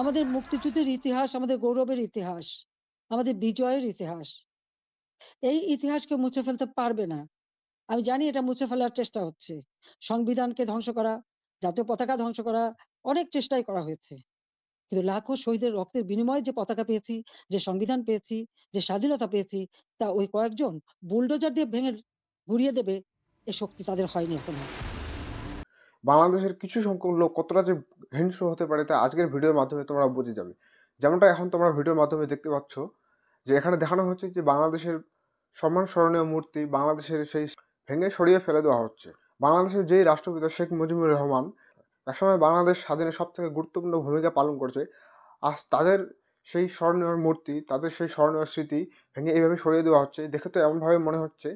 আমাদের মুক্তিযুদ্ধের ইতিহাস, আমাদের গৌরবের ইতিহাস, আমাদের বিজয়ের ইতিহাস। এই ইতিহাসকে মুছে ফেলতে পারবে না। আমি জানি এটা মুছে ফেলার চেষ্টা হচ্ছে। সংবিধানকে ধ্বংস করা, জাতীয় পতাকা ধ্বংস করা, অনেক চেষ্টাই করা হয়েছে। কিন্তু লাখো শহীদের রক্তের বিনিময়ে যে পতাকা পেয়েছি, যে সংবিধান পেয়েছি, যে স্বাধীনতা পেয়েছি, তা ওই কয়েকজন বুলডোজার দিয়ে ভেঙে গুঁড়িয়ে দেবে, এ শক্তি তাদের হয়নি এখনো। বাংলাদেশের কিছু সংখ্যক লোক কতটা যে হিংস্র হতে পারে তা আজকের ভিডিওর মাধ্যমে তোমরা বুঝে যাবে। যেমনটা এখন তোমরা ভিডিওর মাধ্যমে দেখতে পাচ্ছ যে এখানে দেখানো হচ্ছে যে বাংলাদেশের সম্মান স্মরণীয় মূর্তি বাংলাদেশের সেই ভেঙে সরিয়ে ফেলে দেওয়া হচ্ছে। বাংলাদেশের যেই রাষ্ট্রপিতা শেখ মুজিবুর রহমান একসময় বাংলাদেশ স্বাধীনে সব থেকে গুরুত্বপূর্ণ ভূমিকা পালন করছে, আজ তাদের সেই স্মরণীয় মূর্তি, তাদের সেই স্মরণীয় স্মৃতি ভেঙে এইভাবে সরিয়ে দেওয়া হচ্ছে। দেখে তো এমনভাবে মনে হচ্ছে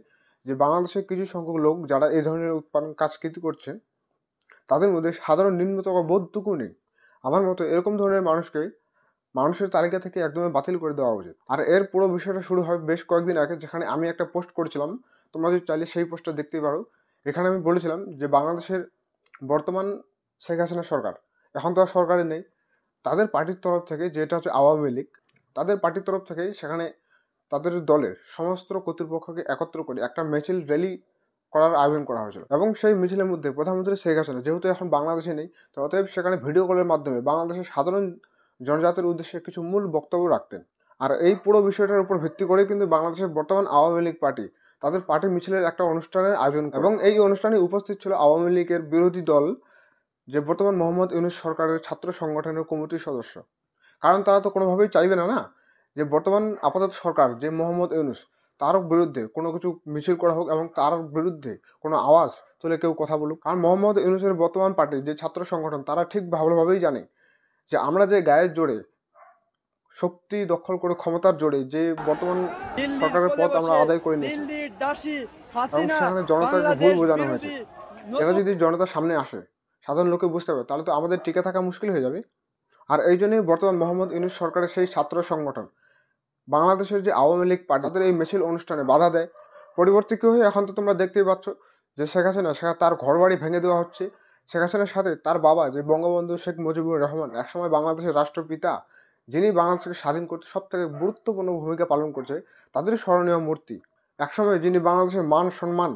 যে বাংলাদেশের কিছু সংখ্যক লোক যারা এই ধরনের উৎপাদন কাজকৃতি করছে তাদের মধ্যে সাধারণ নিম্নতম বোধটুকু নেই। আমার মতো এরকম ধরনের মানুষকে মানুষের তালিকা থেকে একদমই বাতিল করে দেওয়া উচিত। আর এর পুরো বিষয়টা শুরু হয় বেশ কয়েকদিন আগে, যেখানে আমি একটা পোস্ট করেছিলাম। তোমরা যদি চাইলে সেই পোস্টটা দেখতেই পারো। এখানে আমি বলেছিলাম যে বাংলাদেশের বর্তমান শেখ হাসিনা সরকার, এখন তো আর সরকারে নেই, তাদের পার্টির তরফ থেকে, যেটা হচ্ছে আওয়ামী লীগ, তাদের পার্টির তরফ থেকে সেখানে তাদের দলের সমস্ত কর্তৃপক্ষকে একত্র করে একটা মিছিল র্যালি করার আয়োজন করা হয়েছিল। এবং সেই মিছিলের মধ্যে প্রধানমন্ত্রী শেখ হাসিনা যেহেতু এখন বাংলাদেশে নেই, তো অতএব সেখানে ভিডিও কলের মাধ্যমে বাংলাদেশের সাধারণ জনজাতির উদ্দেশ্যে কিছু মূল বক্তব্য রাখতেন। আর এই পুরো বিষয়টার উপর ভিত্তি করে কিন্তু বাংলাদেশের বর্তমান আওয়ামী লীগ পার্টি তাদের পার্টি মিছিলের একটা অনুষ্ঠানের আয়োজন করে। এবং এই অনুষ্ঠানে উপস্থিত ছিল আওয়ামী লীগের বিরোধী দল, যে বর্তমান মোহাম্মদ ইউনূস সরকারের ছাত্র সংগঠনের কমিটির সদস্য। কারণ তারা তো কোনোভাবেই চাইবে না যে বর্তমান আপাতত সরকার যে মোহাম্মদ ইউনূস, তার বিরুদ্ধে কোনো কিছু মিছিল করা হোক এবং তার বিরুদ্ধে কোনো আওয়াজ তুলে কেউ কথা বলুক। কারণ মোহাম্মদ ইউনূসের বর্তমান পার্টি যে ছাত্র সংগঠন, তারা ঠিক ভালোভাবেই জানে যে আমরা যে গায়ের জোরে শক্তি দখল করে ক্ষমতার জোরে যে বর্তমান দিল্লির সরকারের কোলে পদ আমরা বসে আদায় করে নিয়েছি দিল্লির দাসী এবং হাসিনা সেখানে জনতাকে ভুল বাংলাদেশ বোঝানো হয়েছে, বিরোধী এরা নতুন যদি জনতার সামনে আসে, সাধারণ লোকে বুঝতে পারে, তাহলে তো আমাদের টিকে থাকা মুশকিল হয়ে যাবে। আর এই জন্যই বর্তমান মোহাম্মদ ইউনূস সরকারের সেই ছাত্র সংগঠন বাংলাদেশের যে আওয়ামী লীগ পার্টি, তাদের এই মিছিল অনুষ্ঠানে বাধা দেয়। পরিবর্তে কি হয়, এখন তো তোমরা দেখতেই পাচ্ছ যে শেখ হাসিনা তার ঘর বাড়ি ভেঙে দেওয়া হচ্ছে। শেখ হাসিনার সাথে তার বাবা যে বঙ্গবন্ধু শেখ মুজিবুর রহমান, একসময় বাংলাদেশের রাষ্ট্রপিতা, যিনি বাংলাদেশকে স্বাধীন করতে সব থেকে গুরুত্বপূর্ণ ভূমিকা পালন করছে, তাদের স্মরণীয় মূর্তি, একসময় যিনি বাংলাদেশের মান সম্মান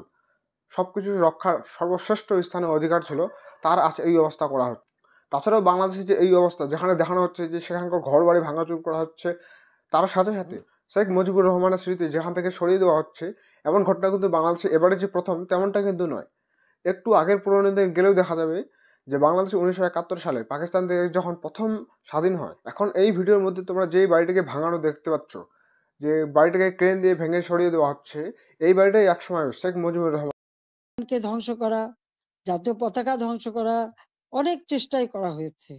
সবকিছু রক্ষার সর্বশ্রেষ্ঠ স্থানে অধিকার ছিল, তার আজ এই অবস্থা করা হচ্ছে। তাছাড়াও বাংলাদেশের যে এই অবস্থা, যেখানে দেখানো হচ্ছে যে সেখানকার ঘর বাড়ি ভাঙাচুর করা হচ্ছে, তার সাথে সাথে শেখ মুজিবুর রহমানের স্মৃতি যেখান থেকে সরিয়ে দেওয়া হচ্ছে, এমন ঘটনা কিন্তু বাংলাদেশে এবারে যে প্রথম তেমনটা কিন্তু নয়। একটু আগের পুরোনো দিন গেলেও দেখা যাবে যে বাংলাদেশ 1971 সালে পাকিস্তান থেকে যখন প্রথম স্বাধীন হয়, এখন এই ভিডিওর মধ্যে তোমরা যেই বাড়িটাকে ভাঙানো দেখতে পাচ্ছ, যে বাড়িটাকে ক্রেন দিয়ে ভেঙে সরিয়ে দেওয়া হচ্ছে, এই বাড়িটাই একসময় শেখ মুজিবুর রহমান কে ধ্বংস করা, জাতীয় পতাকা ধ্বংস করা, অনেক চেষ্টাই করা হয়েছে।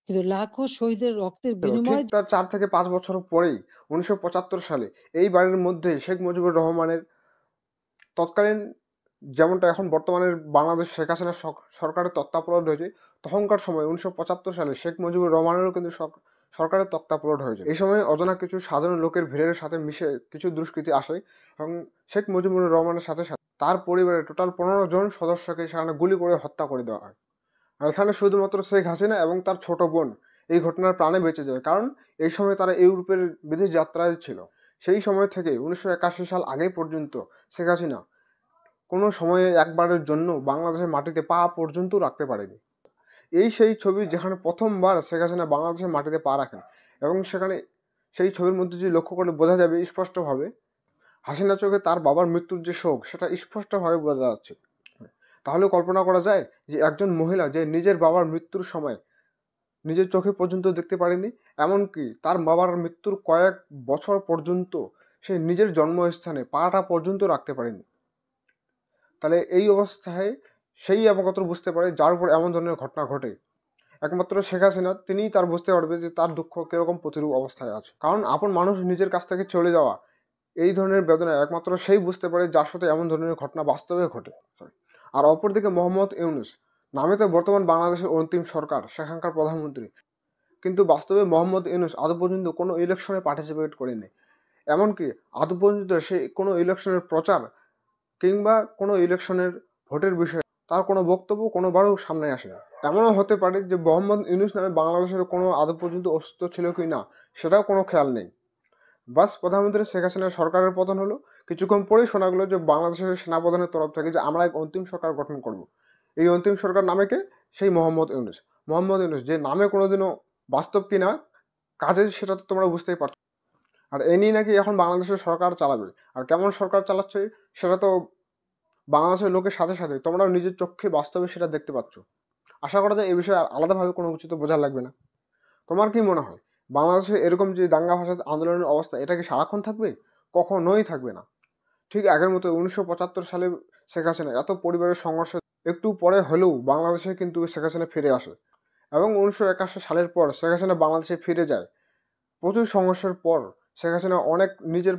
কিন্তু লাখো শহীদের রক্তের ছিল। ঠিক বিনিময়ে তার 4 থেকে 5 বছর পরেই 1975 সালে এই বাড়ির মধ্যে শেখ মুজিবুর রহমানের তৎকালীন, যেমনটা এখন বর্তমানে বাংলাদেশ শেখ হাসিনা সরকারের তত্ত্বাবধান রয়েছে, তখনকার সময় 1975 সালে শেখ মুজিবুর রহমানেরও কিন্তু সরকারের তত্ত্বাবধান হয়েছে। এই সময় অজানা কিছু সাধারণ লোকের ভিড়ের সাথে মিশে কিছু দুষ্কৃতী আসে এবং শেখ মুজিবুর রহমানের সাথে সাথে তার পরিবারের টোটাল 15 জন সদস্যকে সেখানে গুলি করে হত্যা করে দেওয়া হয়। আর এখানে শুধুমাত্র শেখ হাসিনা এবং তার ছোট বোন এই ঘটনার প্রাণে বেঁচে যায়, কারণ এই সময় তারা ইউরোপের বিদেশ যাত্রায় ছিল। সেই সময় থেকে 1981 সাল আগে পর্যন্ত শেখ হাসিনা কোনো সময়ে একবারের জন্য বাংলাদেশের মাটিতে পা পর্যন্ত রাখতে পারেনি। এই সেই ছবি যেখানে প্রথমবার শেখ হাসিনা বাংলাদেশের মাটিতে পা রাখেন, এবং সেখানে সেই ছবির মধ্যে যে লক্ষ্য করলে বোঝা যাবে স্পষ্টভাবে, হাসিনা চোখে তার বাবার মৃত্যুর যে শোক সেটা স্পষ্টভাবে বোঝা যাচ্ছে। তাহলে কল্পনা করা যায় যে একজন মহিলা যে নিজের বাবার মৃত্যুর সময় নিজের চোখে পর্যন্ত দেখতে পারেনি, এমনকি তার বাবার মৃত্যুর কয়েক বছর পর্যন্ত সে নিজের জন্মস্থানে পাটা পর্যন্ত রাখতে পারেনি, তাহলে এই অবস্থায় সেই একমাত্র বুঝতে পারে যার উপর এমন ধরনের ঘটনা ঘটে, একমাত্র শেখ হাসিনা, তিনিই তার বুঝতে পারবে যে তার দুঃখ কিরকম প্রতিরূপ অবস্থায় আছে। কারণ আপন মানুষ নিজের কাছ থেকে চলে যাওয়া, এই ধরনের বেদনা একমাত্র সেই বুঝতে পারে যার সাথে এমন ধরনের ঘটনা বাস্তবে ঘটে। আর অপরদিকে মোহাম্মদ ইউনূস, নামে তো বর্তমান বাংলাদেশের অন্তিম সরকার, সেখানকার প্রধানমন্ত্রী, কিন্তু বাস্তবে মোহাম্মদ ইউনূস আদৌ পর্যন্ত কোনো ইলেকশনে পার্টিসিপেট করেনি। এমনকি আদৌ পর্যন্ত সে কোনো ইলেকশনের প্রচার কিংবা কোনো ইলেকশনের ভোটের বিষয়ে তার কোনো বক্তব্য কোনোবারও সামনে আসে না। এমনও হতে পারে যে মোহাম্মদ ইউনূস নামে বাংলাদেশের কোনো আদৌ পর্যন্ত অস্তিত্ব ছিল কি না সেটাও কোনো খেয়াল নেই। বাস প্রধানমন্ত্রী শেখ হাসিনার সরকারের পতন হলো, কিছুক্ষণ পরেই শোনা গেলো যে বাংলাদেশের সেনাপ্রধানের তরফ থেকে যে আমরা এক অন্তিম সরকার গঠন করব। এই অন্তিম সরকার নামে কে? সেই মোহাম্মদ ইউনূস। মোহাম্মদ ইউনূস যে নামে কোনোদিনও বাস্তব কিনা কাজে সেটা তো তোমরা বুঝতেই পারছো। আর এ নিয়ে নাকি এখন বাংলাদেশের সরকার চালাবে। আর কেমন সরকার চালাচ্ছে সেটা তো বাংলাদেশের লোকের সাথে সাথে তোমরাও নিজের চোখে বাস্তবে সেটা দেখতে পাচ্ছ। আশা করা যায় এই বিষয়ে আর আলাদাভাবে কোনো কিছু তো বোঝা লাগবে না। তোমার কি মনে হয় বাংলাদেশে এরকম যে দাঙ্গা ফাসাদ আন্দোলনের অবস্থা এটা কি সারাক্ষণ থাকবে? কখনোই থাকবে না। ঠিক আগের মতো 1975 সালে শেখ হাসিনা এত পরিবারের সংঘর্ষ একটু পরে হলেও বাংলাদেশে কিন্তু শেখ হাসিনা ফিরে আসে এবং 1981 সালের পর শেখ হাসিনা বাংলাদেশে ফিরে যায়। প্রচুর সংঘর্ষের পর শেখ হাসিনা অনেক নিজের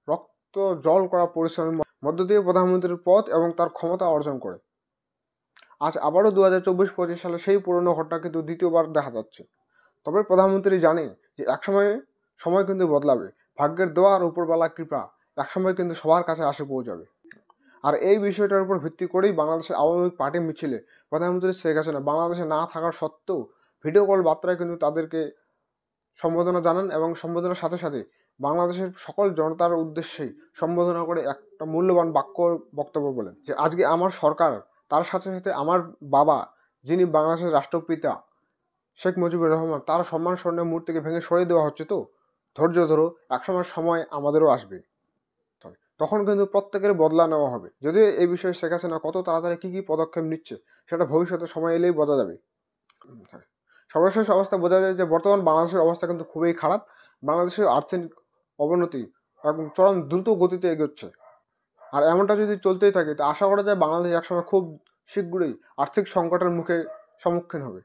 রক্ত জল করা পরিশ্রমের মধ্য দিয়ে প্রধানমন্ত্রীর পদ এবং তার ক্ষমতা অর্জন করে। আজ আবারও 2024-25 সালে সেই পুরনো ঘটনা কিন্তু দ্বিতীয়বার দেখা যাচ্ছে। তবে প্রধানমন্ত্রী জানে যে একসময় সময় কিন্তু বদলাবে, ভাগ্যের দোয়া আর উপরওয়ালার কৃপা একসময় কিন্তু সবার কাছে আসে পৌঁছাবে। আর এই বিষয়টার উপর ভিত্তি করেই বাংলাদেশের আওয়ামী লীগ পার্টি মিছিলে প্রধানমন্ত্রী শেখ হাসিনা বাংলাদেশে না থাকার সত্ত্বেও ভিডিও কল বার্তায় কিন্তু তাদেরকে সম্বোধনা জানান এবং সম্বোধনার সাথে সাথে বাংলাদেশের সকল জনতার উদ্দেশ্যেই সম্বোধনা করে একটা মূল্যবান বাক্য বক্তব্য বলেন যে আজকে আমার সরকার, তার সাথে সাথে আমার বাবা যিনি বাংলাদেশের রাষ্ট্রপিতা শেখ মুজিবুর রহমান, তার সম্মান স্মরণীয় মূর্তিকে ভেঙে সরিয়ে দেওয়া হচ্ছে। তো ধৈর্য ধরো, একসময় সময় আমাদেরও আসবে, তখন কিন্তু প্রত্যেকের বদলা নেওয়া হবে। যদিও এই বিষয়ে শেখ হাসিনা কত তাড়াতাড়ি কি কি পদক্ষেপ নিচ্ছে সেটা ভবিষ্যতে সময় এলেই বোঝা যাবে। সর্বশেষ অবস্থা বোঝা যায় যে বর্তমান বাংলাদেশের অবস্থা কিন্তু খুবই খারাপ। বাংলাদেশের আর্থিক অবনতি এবং চরম দ্রুত গতিতে এগোচ্ছে। আর এমনটা যদি চলতেই থাকে তো আশা করা যায় বাংলাদেশ একসময় খুব শীঘ্রই আর্থিক সংকটের মুখে সম্মুখীন হবে।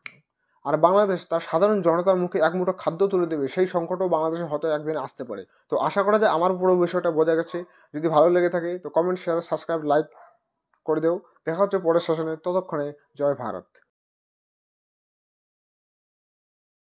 আর বাংলাদেশ তার সাধারণ জনতার মুখে এক মুঠো খাদ্য তুলে দেবে, সেই সংকটও বাংলাদেশে হয়তো একদিন আসতে পারে। তো আশা করা যায় আমার পুরো বিষয়টা বোঝা গেছে। যদি ভালো লেগে থাকে তো কমেন্ট, শেয়ার, সাবস্ক্রাইব, লাইক করে দেও। দেখা হচ্ছে পরের সেশনে। ততক্ষণে জয় ভারত।